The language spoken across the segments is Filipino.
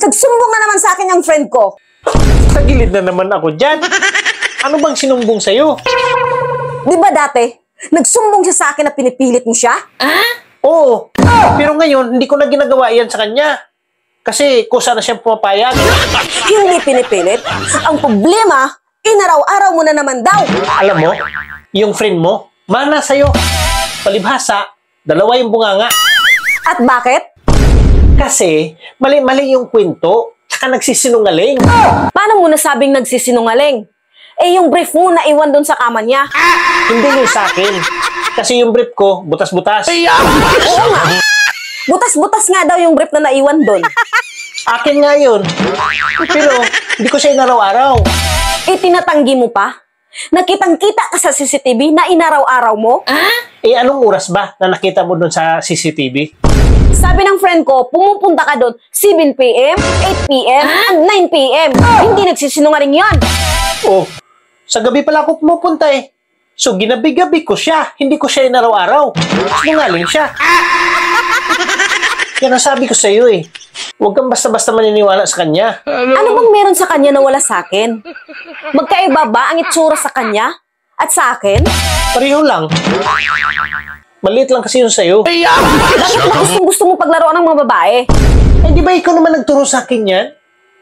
Nagsumbong na naman sa akin yung friend ko. Tagilid na naman ako dyan. Ano bang sinumbong sa'yo? Di ba dati, nagsumbong siya sa akin na pinipilit mo siya? Oo. Pero ngayon, hindi ko na ginagawa yan sa kanya. Kasi kusa na siyang pumapayag. Hindi pinipilit. Ang problema, inaraw-araw mo na naman daw. Alam mo, yung friend mo, mana sa'yo. Palibhasa, dalawa yung bunganga. At bakit? Kasi, mali-mali yung kwento, tsaka nagsisinungaling. Paano mo nasabing nagsisinungaling? Eh, yung brief mo naiwan doon sa kama niya. Hindi yung sa akin. Kasi yung brief ko, butas-butas. Oo nga. Butas-butas nga daw yung brief na naiwan doon. Akin nga yun. Pero, hindi ko siya inaraw-araw. Itinatanggi mo pa? Nakitang-kita ka sa CCTV na inaraw-araw mo? Eh, anong oras ba na nakita mo doon sa CCTV? Sabi ng friend ko, pumupunta ka doon 7 p.m., 8 p.m., and 9 p.m. Hindi nagsisinungaling yan. Oh, sa gabi pala ako pumupunta eh. So, ginabi-gabi ko siya. Hindi ko siya inaraw-araw. Sinungaling siya. Yan ang sabi ko sa iyo eh. Huwag kang basta-basta maniniwala sa kanya. Ano bang meron sa kanya na wala sa akin? Magkaiba ba ang itsura sa kanya at sa akin? Pareho lang. Maliit lang kasi yun sa'yo. Bakit mo gustong-gusto mo paglaruan ng mga babae? Eh, di ba ikaw naman nagturo sa akin yan?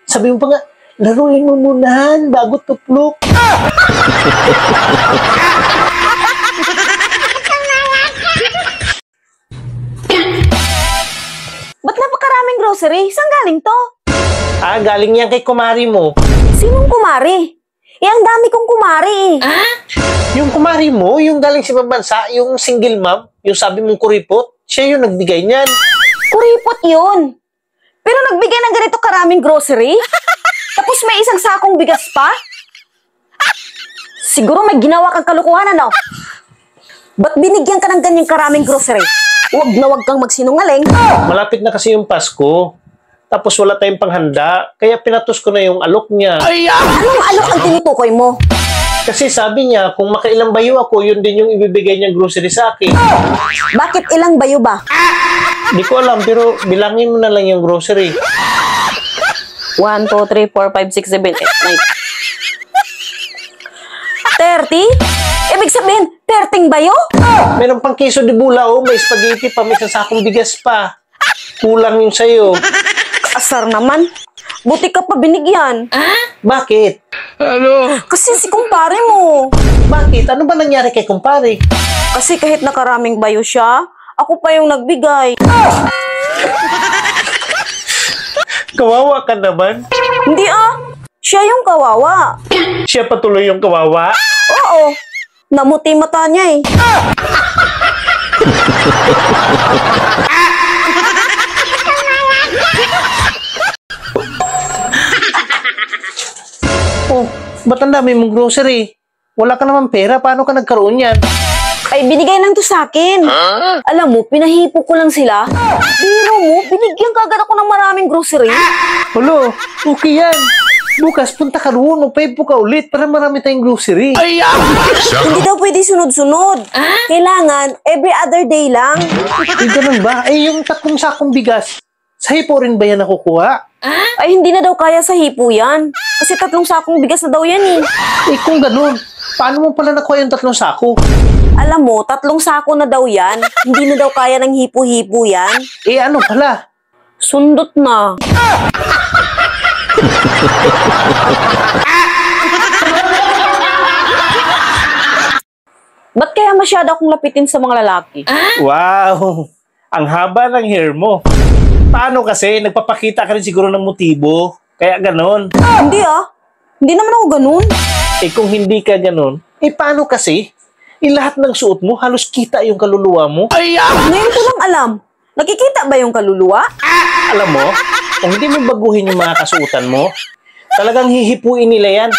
Sabi mo pa nga, laruin mo munahan bago tuplok. Ba't napakaraming grocery? Saan galing to? Ah, galing yan kay kumari mo. Sinong kumari? Eh, ang dami kong kumari eh. Yung kumari mo, yung galing sa ibang bansa, yung single mom, yung sabi mong kuripot, siya yung nagbigay niyan. Kuripot yun. Pero nagbigay ng ganito karaming grocery? Tapos may isang sakong bigas pa? Siguro may ginawa kang kalukuhan, ano? Ba't binigyan ka ng ganyang karaming grocery? Huwag na huwag kang magsinungaling. Malapit na kasi yung Pasko. Tapos wala tayong panghanda, kaya pinatos ko na yung alok niya. Anong alok ang tinutukoy mo? Kasi sabi niya, kung makailang bayo ako, yun din yung ibibigay niyang grocery sa akin. Bakit ilang bayo ba? Di ko alam, pero bilangin mo na lang yung grocery. 1, 2, 3, 4, 5, 6, 7, 8, 9. 30? Ibig sabihin, 30 bayo? Meron pang queso de bula, oh. May spaghetti pa, may sasakong bigas pa. Kulang yung sa'yo. Asar naman. Buti ka pa binigyan. Bakit? Kasi si kumpare mo. Bakit? Ano ba nangyari kay kumpare? Kasi kahit nakaraming bayo siya, ako pa yung nagbigay. Kawawa ka naman. Hindi ah. Siya yung kawawa. Siya patuloy yung kawawa. Oo. Namuti mata niya eh. Oh, ba't ang dami mong grocery? Wala ka naman pera, paano ka nagkaroon yan? Ay, binigay lang to sa akin. Alam mo, pinahipo ko lang sila. Biro mo, binigyan ka agad ako ng maraming grocery. Hulo, okay yan. Bukas, punta ka roon, magpaipo ka ulit para marami tayong grocery. Hindi daw pwede sunod-sunod. Kailangan, every other day lang. Eh, ganun ba? Eh, yung 3 sakong bigas, sa hipo rin ba yan nakukuha? Ay, hindi na daw kaya sa hipo yan. Kasi 3 sakong bigas na daw yan eh. Eh, kung ganun, paano mo pala nakuha yung 3 sako? Alam mo, 3 sako na daw yan. Hindi na daw kaya ng hipo-hipo yan. Eh, ano pala? Sundot na. Ba't kaya masyado akong lapitin sa mga lalaki? Wow! Ang haba ng hair mo. Paano kasi? Nagpapakita ka rin siguro ng motibo. Kaya ganon. Hindi ah. Hindi naman ako ganun. Eh kung hindi ka ganon, eh paano kasi? Eh lahat ng suot mo, halos kita yung kaluluwa mo. Ngayon ko lang alam. Nakikita ba yung kaluluwa? Alam mo, kung hindi mo baguhin yung mga kasuotan mo, talagang hihipuin nila yan.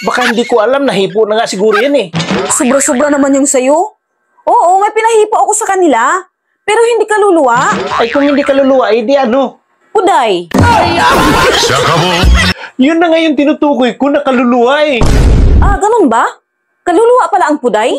Baka hindi ko alam, nahipo na nga siguro yan eh. Sobra-sobra naman yung sayo. Oo, may pinahipo ako sa kanila. Pero hindi kaluluwa. Ay kung hindi kaluluwa, eh di ano? Uday. Yun na nga yung tinutukoy ko na kaluluwa eh. Ah, ganun ba? Kaluluwa pala ang puday?